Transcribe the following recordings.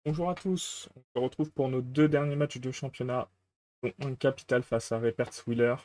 Bonjour à tous, on se retrouve pour nos deux derniers matchs de championnat, dont un capital face à Willer.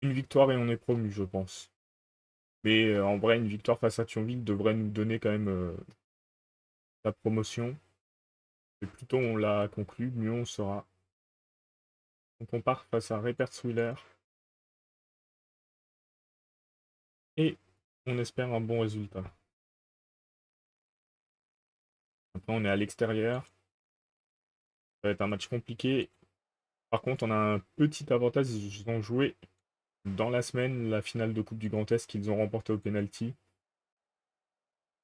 Une victoire et on est promu, je pense. Mais en vrai, une victoire face à Thionville devrait nous donner quand même la promotion. Et plus tôt on l'a conclu, mieux on sera. Donc on part face à Willer et on espère un bon résultat. Après, on est à l'extérieur, ça va être un match compliqué. Par contre, on a un petit avantage, ils ont joué dans la semaine la finale de Coupe du Grand Est qu'ils ont remporté au penalty.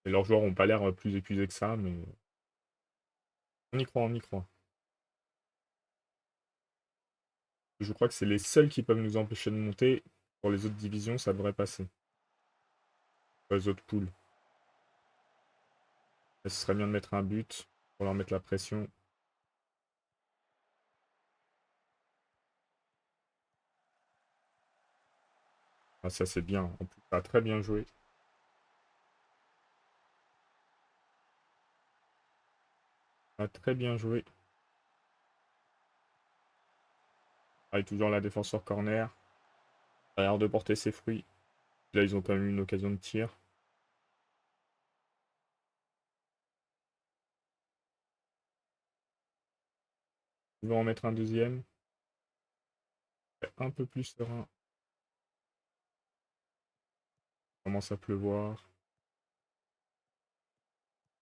Et leurs joueurs n'ont pas l'air plus épuisés que ça, mais on y croit, on y croit. Je crois que c'est les seuls qui peuvent nous empêcher de monter. Pour les autres divisions, ça devrait passer. Pour les autres poules. Et ce serait bien de mettre un but pour leur mettre la pression. Ah, ça, c'est bien. En plus, ça a très bien joué. Ça a très bien joué. Ah, et toujours la défense sur corner. Ça a l'air de porter ses fruits. Là, ils ont quand même eu une occasion de tir. Ils vont en mettre un deuxième. Un peu plus serein. Il commence à pleuvoir.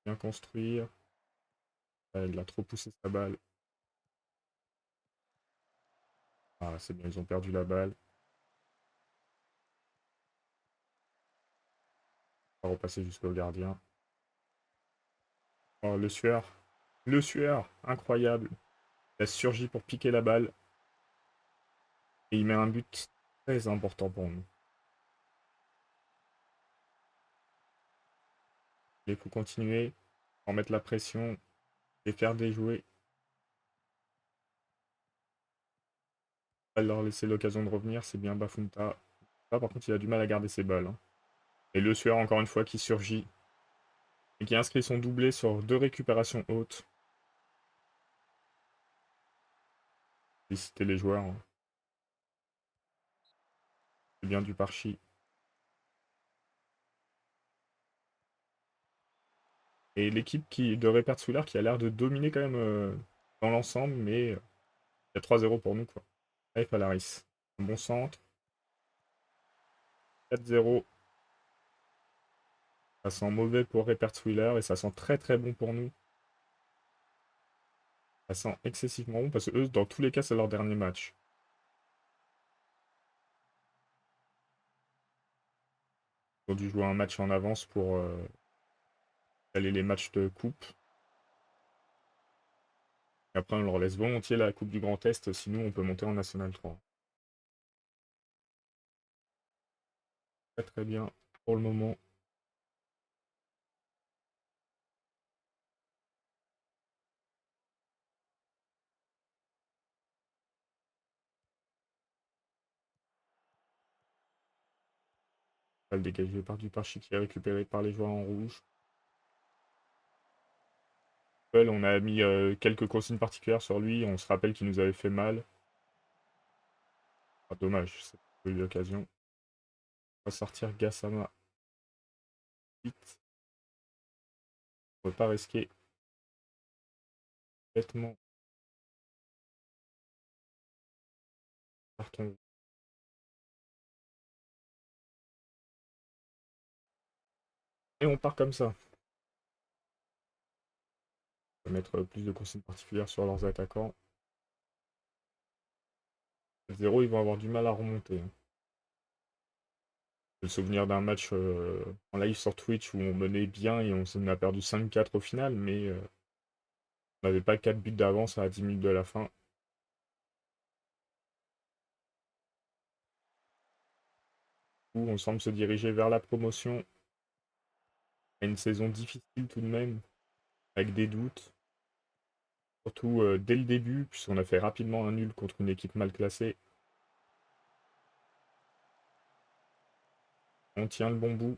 Bien construire. Ah, il a trop poussé sa balle. Ah, c'est bien, ils ont perdu la balle. On va repasser jusqu'au gardien. Oh, le sueur. Le sueur. Incroyable. Il a surgi pour piquer la balle. Et il met un but très important pour nous. Il faut continuer, en mettre la pression et faire déjouer. Pas leur laisser l'occasion de revenir, c'est bien Bafunta. Là, par contre, il a du mal à garder ses balles, hein. Et Le Sueur, encore une fois, qui surgit. Et qui inscrit son doublé sur deux récupérations hautes. Féliciter les joueurs, hein. C'est bien du Parchi. Et l'équipe de Repertswiller qui a l'air de dominer quand même dans l'ensemble, mais il y a 3-0 pour nous, quoi. Allez, Palaris. Un bon centre. 4-0. Ça sent mauvais pour Repertswiller et ça sent très très bon pour nous. Ça sent excessivement bon parce que eux, dans tous les cas, c'est leur dernier match. Ils ont dû jouer un match en avance pour aller les matchs de coupe. Et après, on leur laisse volontiers la Coupe du Grand Est, sinon on peut monter en National 3. Très très bien pour le moment. Balle dégagée par Duparchi qui est récupéré par les joueurs en rouge. On a mis quelques consignes particulières sur lui. On se rappelle qu'il nous avait fait mal. Ah, dommage, c'est pas eu l'occasion. On va sortir Gassama vite. On ne peut pas risquer bêtement carton. Et on part comme ça. On va mettre plus de consignes particulières sur leurs attaquants. 0, ils vont avoir du mal à remonter, hein. J'ai le souvenir d'un match en live sur Twitch où on menait bien et on a perdu 5-4 au final, mais on n'avait pas 4 buts d'avance à 10 minutes de la fin. Où on semble se diriger vers la promotion. Une saison difficile tout de même, avec des doutes. Surtout dès le début, puisqu'on a fait rapidement un nul contre une équipe mal classée. On tient le bon bout.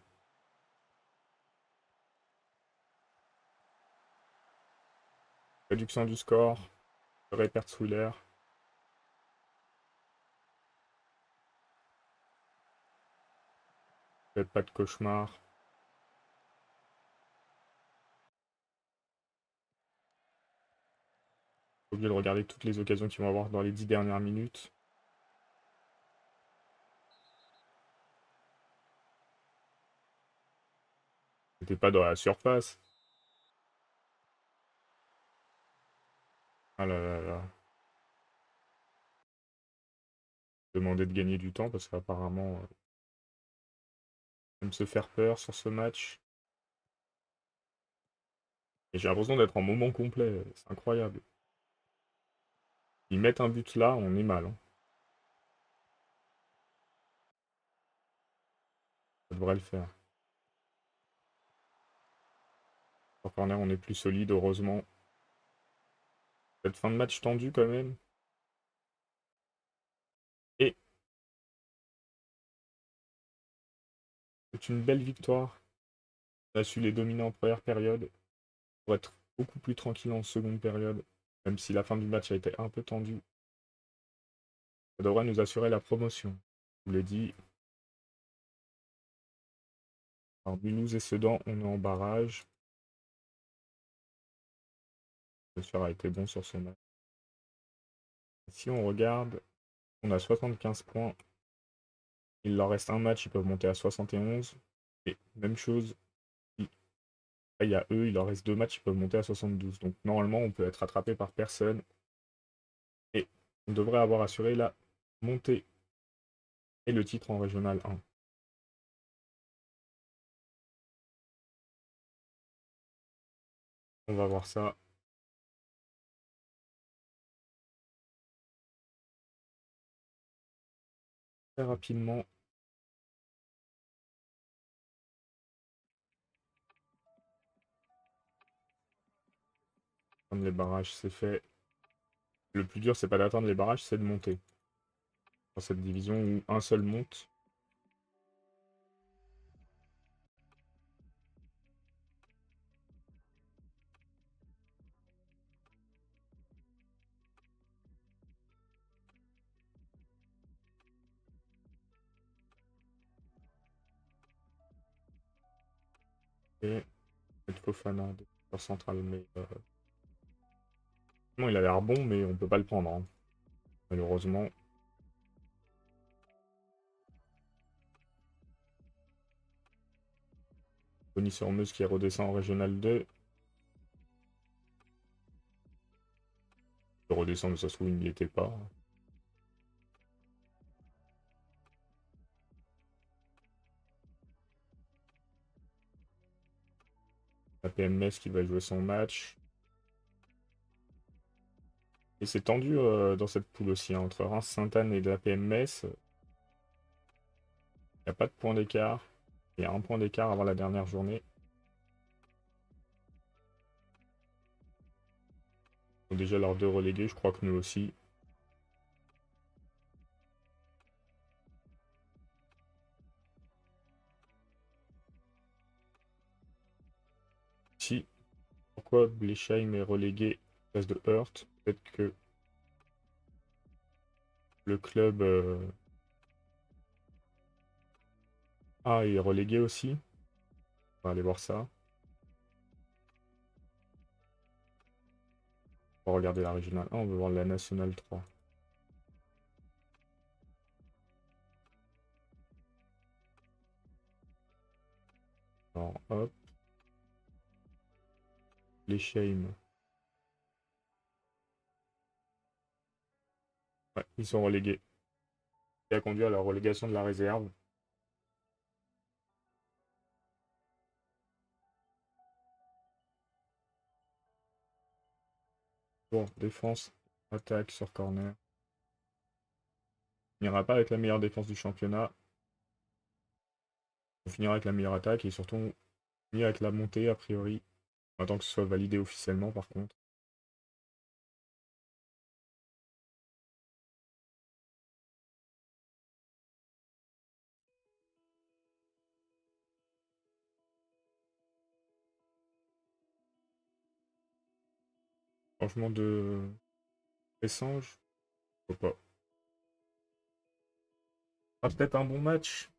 Réduction du score. Rupert-Wheeler. Faites pas de cauchemar. Oublié de regarder toutes les occasions qu'ils vont avoir dans les 10 dernières minutes. C'était pas dans la surface. Ah là là là. Demander de gagner du temps parce qu'apparemment, ils aiment se faire peur sur ce match. Et j'ai l'impression d'être en moment complet. C'est incroyable. Ils mettent un but là, on est mal, hein. Ça devrait le faire. Sur corner, on est plus solide, heureusement. Cette fin de match tendue quand même. Et c'est une belle victoire. On a su les dominer en première période pour être beaucoup plus tranquille en seconde période. Même si la fin du match a été un peu tendue. Ça devrait nous assurer la promotion. Je vous l'ai dit. Alors Mulhouse et Sedan, on est en barrage. Le soir a été bon sur ce match. Si on regarde, on a 75 points. Il leur reste un match, ils peuvent monter à 71. Et même chose, il y a eux, il leur reste deux matchs, ils peuvent monter à 72. Donc normalement, on peut être rattrapé par personne. Et on devrait avoir assuré la montée et le titre en Régional 1. On va voir ça très rapidement. Atteindre les barrages, c'est fait. Le plus dur, c'est pas d'atteindre les barrages, c'est de monter. Dans cette division où un seul monte. Et mettre Fofana, défenseur central. Mais non, il a l'air bon, mais on peut pas le prendre, hein. Malheureusement. Tony Sormeuse qui redescend en Régional 2. Il redescend, mais ça se trouve, il n'y était pas. La PMS qui va jouer son match. Et c'est tendu dans cette poule aussi, hein, entre Reims, Sainte-Anne et la PMS. Il n'y a pas de point d'écart. Il y a un point d'écart avant la dernière journée. Ils ont déjà leurs deux relégués, je crois que nous aussi. Si, pourquoi Blesheim est relégué à place de Hurt? Peut-être que le club A est relégué aussi. On va aller voir ça. On va regarder la régionale 1, on va voir la nationale 3. Alors, hop. Blesheim. Ouais, ils sont relégués. Ça a conduit à la relégation de la réserve. Bon, défense, attaque sur corner. On n'ira pas avec la meilleure défense du championnat. On finira avec la meilleure attaque et surtout on finira avec la montée a priori. On attend que ce soit validé officiellement par contre. Changement de Essange, faut pas. Ah, peut-être un bon match.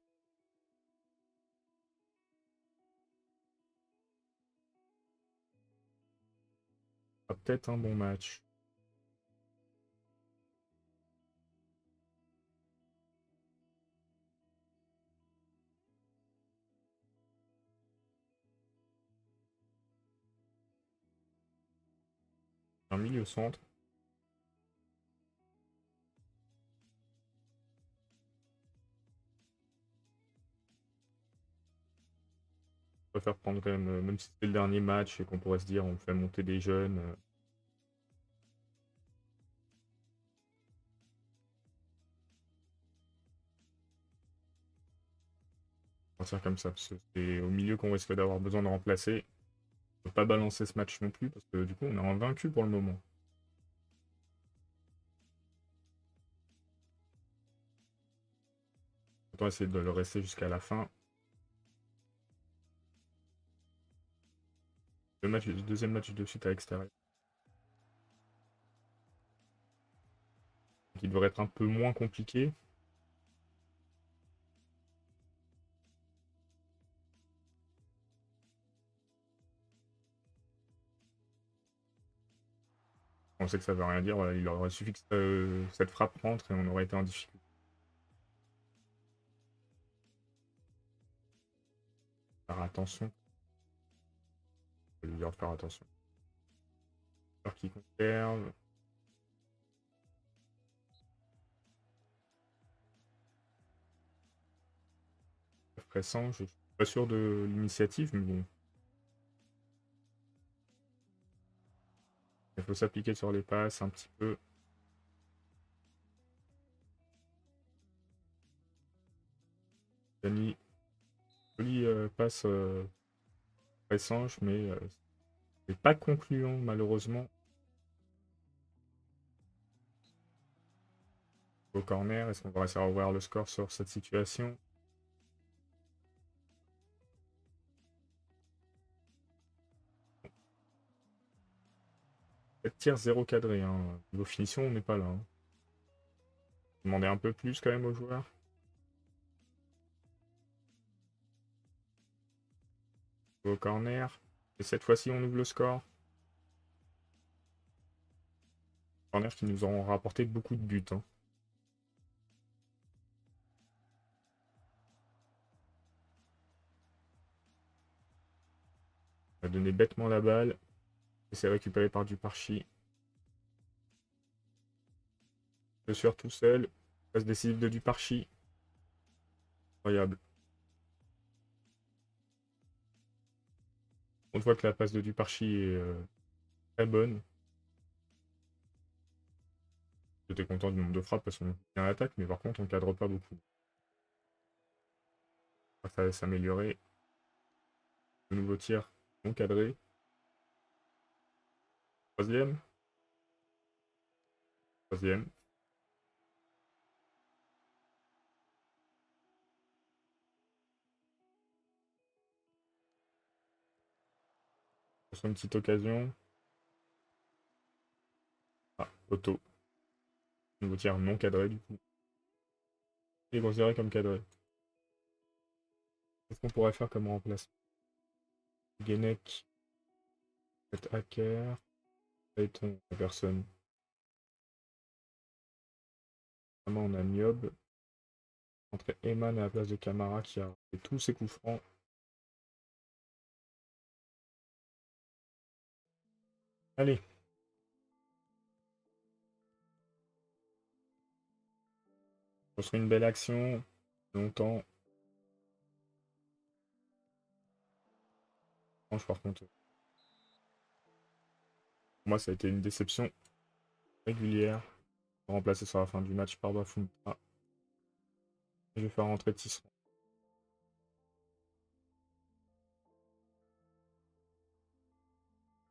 Ah, peut-être un bon match. Un milieu centre. Je préfère prendre quand même, même si c'est le dernier match et qu'on pourrait se dire on fait monter des jeunes. Partir comme ça, parce que c'est au milieu qu'on risque d'avoir besoin de remplacer. On peut pas balancer ce match non plus, parce que du coup on est invaincu pour le moment. Autant essayer de le rester jusqu'à la fin. Le deuxième match de suite à l'extérieur. Qui devrait être un peu moins compliqué. On sait que ça veut rien dire, voilà, il aurait suffi que cette frappe rentre et on aurait été en difficulté. Faire attention. Je vais lui dire de faire attention. J'espère qu'il conserve. Pressant, je suis pas sûr de l'initiative, mais bon. Il faut s'appliquer sur les passes un petit peu. Dani, jolie passe Pressange, mais c'est pas concluant malheureusement. Au corner, est-ce qu'on va réussir à ouvrir le score sur cette situation? Tir 0 cadré, hein. Niveau finition, on n'est pas là. Hein. Demander un peu plus quand même aux joueurs. Au corner. Et cette fois-ci, on ouvre le score. Corner qui nous ont rapporté beaucoup de buts. Hein. On a donné bêtement la balle. Et c'est récupéré par Duparchi. Le sueur tout seul. Passe décisive de Duparchi. Incroyable. On voit que la passe de Duparchi est très bonne. J'étais content du nombre de frappes parce qu'on est bien à l'attaque, mais par contre on cadre pas beaucoup. Ça va s'améliorer. De nouveaux tirs non cadrés. Troisième. Troisième. Sur une petite occasion. Ah, auto. Nouveau tir non cadré du coup. Il est considéré comme cadré. Qu'est-ce qu'on pourrait faire comme remplacement? Genek. Peut-être hacker. Payton. Personne. Vraiment on a Niob. Entre Eman à la place de Camara qui a fait tous ses coups francs. Allez. Ce serait une belle action. Longtemps. Franchement, par contre. Pour moi, ça a été une déception régulière. Remplacé sur la fin du match par Bafunta. Je vais faire rentrer Tisserand.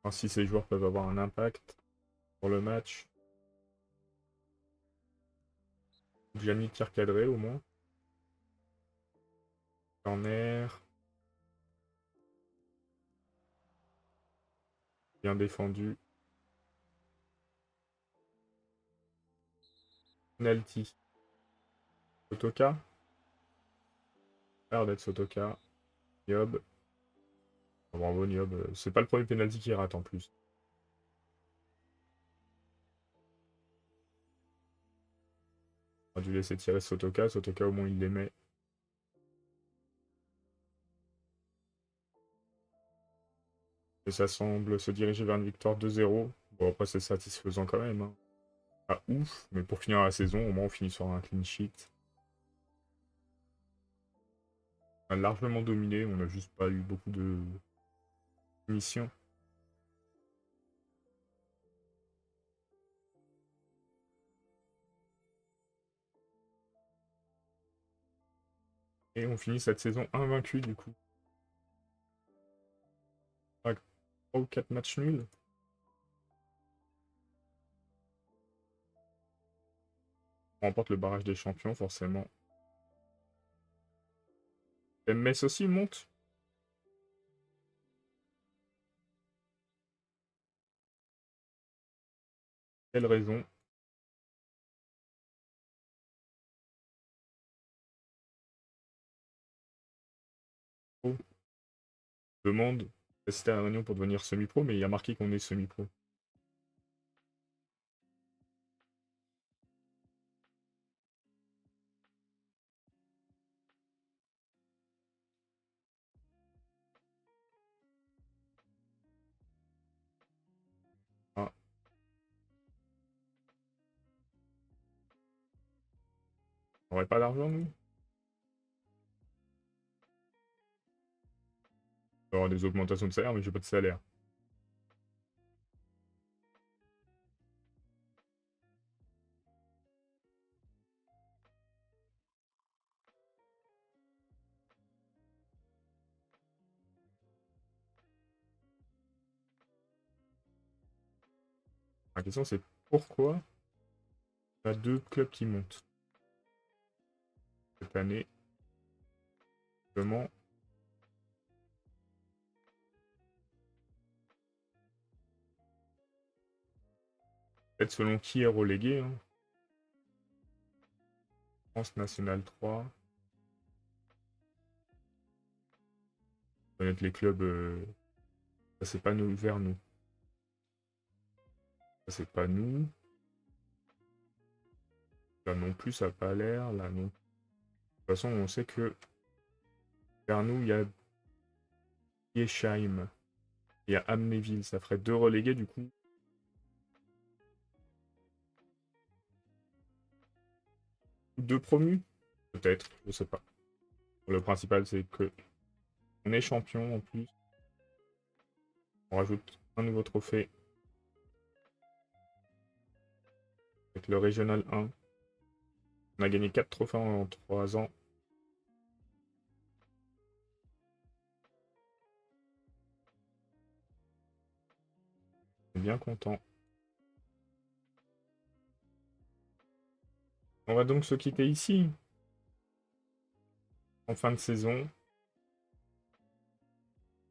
Si ces joueurs peuvent avoir un impact pour le match. Gianni tire cadré au moins. Corner. Bien défendu. Penalty. Sotoka. L'air d'être Sotoka. Niob. Oh, bravo Niob. C'est pas le premier penalty qu'il rate en plus. On a dû laisser tirer Sotoka. Sotoka au moins il l'aimait. Et ça semble se diriger vers une victoire 2-0. Bon après c'est satisfaisant quand même. Hein. Pas ouf, mais pour finir la saison, au moins on finit sur un clean sheet. On a largement dominé, on n'a juste pas eu beaucoup de missions. Et on finit cette saison invaincu du coup. 3 ou 4 matchs nuls. On remporte le barrage des champions forcément. Metz aussi monte. Quelle raison? Oh. Demande d'assister à la réunion pour devenir semi-pro, mais il y a marqué qu'on est semi-pro. Ah. On n'aurait pas d'argent nous? On va avoir des augmentations de salaire, mais j'ai pas de salaire. La question c'est pourquoi il y a 2 clubs qui montent cette année? Vraiment. Peut-être selon qui est relégué. Hein. France Nationale 3. Connaître les clubs, ça c'est pas nous, vers nous. Ça c'est pas nous. Là non plus, ça n'a pas l'air. Là non. De toute façon, on sait que vers nous, il y a Biesheim. Il y a Amnéville. Ça ferait 2 relégués du coup. Ou 2 promus? Peut-être, je sais pas. Le principal, c'est que on est champion en plus. On rajoute un nouveau trophée. Avec le Régional 1. On a gagné 4 trophées en 3 ans. On est bien content. On va donc se quitter ici. En fin de saison.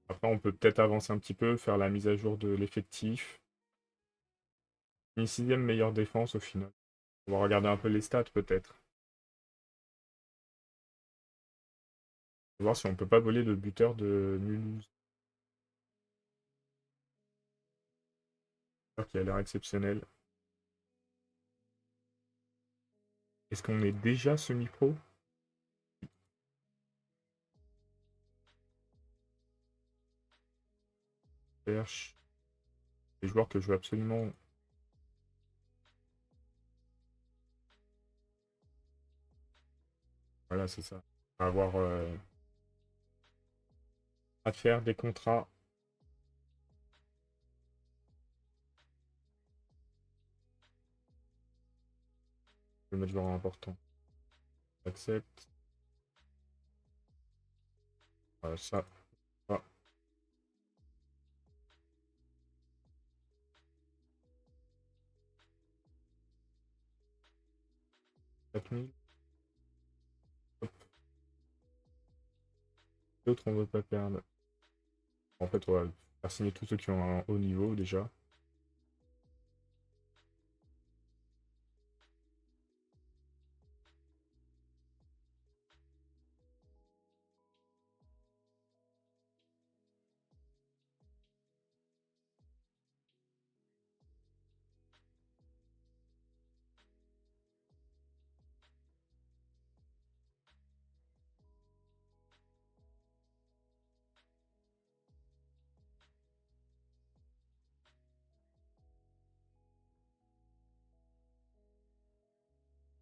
Après, on peut peut-être avancer un petit peu, faire la mise à jour de l'effectif. Une 6ème meilleure défense au final. On va regarder un peu les stats peut-être. Voir si on peut pas voler le buteur de Mulhouse. Qui a l'air exceptionnel. Est-ce qu'on est déjà semi-pro? Perche. Les joueurs que je veux absolument. Voilà, c'est ça. On va avoir à faire des contrats. Le match joueur important. J'accepte. Voilà, ça. Ça. 4000. D'autres, on veut pas perdre. En fait, on va faire signer tous ceux qui ont un haut niveau déjà.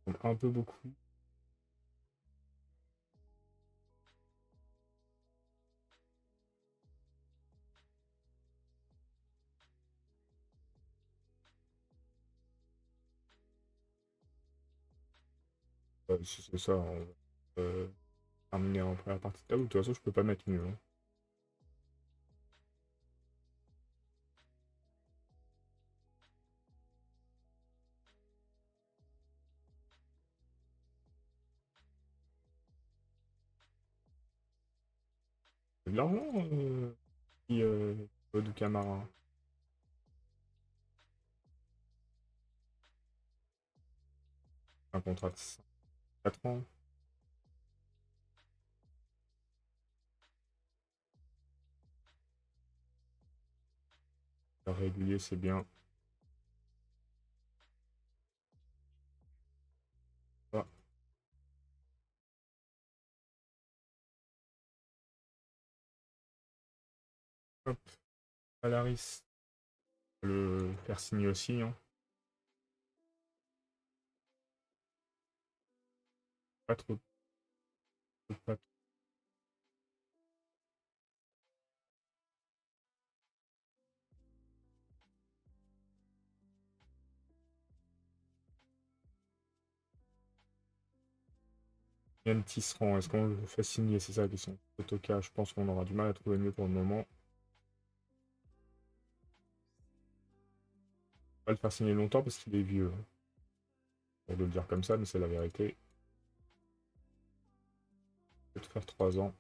Donc un peu beaucoup. Si c'est ça, on va terminer en première partie de table. De toute façon, je peux pas mettre mieux, hein. C'est de l'argent, qui, de Camara. Un contrat de 4 ans. Régulier, c'est bien. Ah, hop, Alaris. Le faire signer aussi, hein. Pas trop. Pas trop. Yann Tisserand, est-ce qu'on le fait signer? C'est ça la question. Otoka, je pense qu'on aura du mal à trouver mieux pour le moment. On va le faire signer longtemps parce qu'il est vieux, hein. Pour de le dire comme ça, mais c'est la vérité. Peut-être faire 3 ans.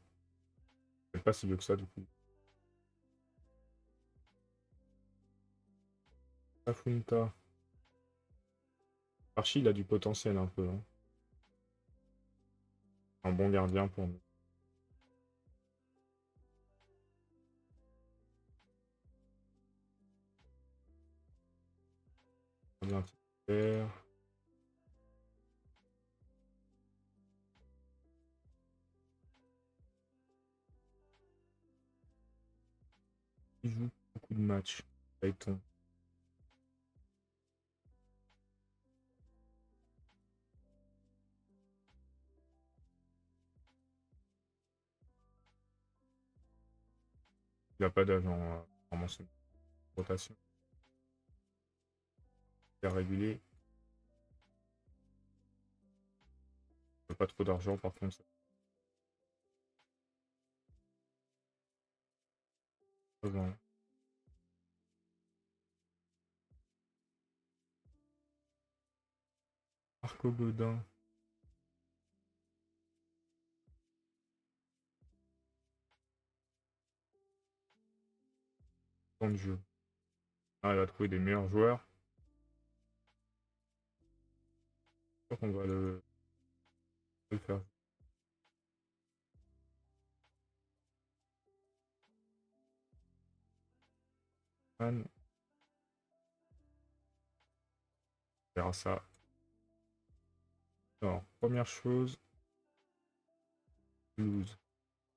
C'est pas si vieux que ça du coup. Afunta. Archie, il a du potentiel un peu, hein. Un bon gardien pour nous. Gardien titulaire. Il joue beaucoup de matchs. Payton. Il n'a pas d'agent, vraiment, c'est une rotation. Il est régulier. Il n'a pas trop d'argent par contre. Ça va. Marco Godin. Temps de jeu. Ah, il a trouvé des meilleurs joueurs. Je crois qu'on va le faire. On verra ça. Alors, première chose, Toulouse.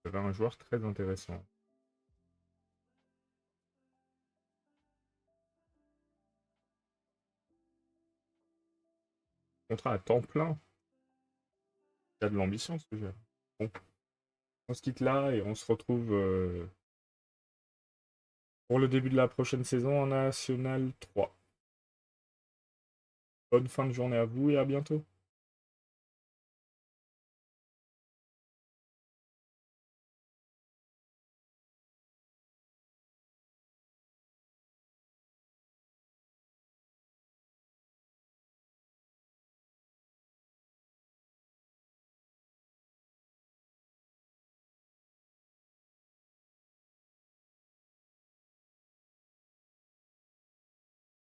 Vous avez un joueur très intéressant. Contrat à temps plein. Il a de l'ambition ce jeu. Bon, on se quitte là et on se retrouve pour le début de la prochaine saison en National 3. Bonne fin de journée à vous et à bientôt.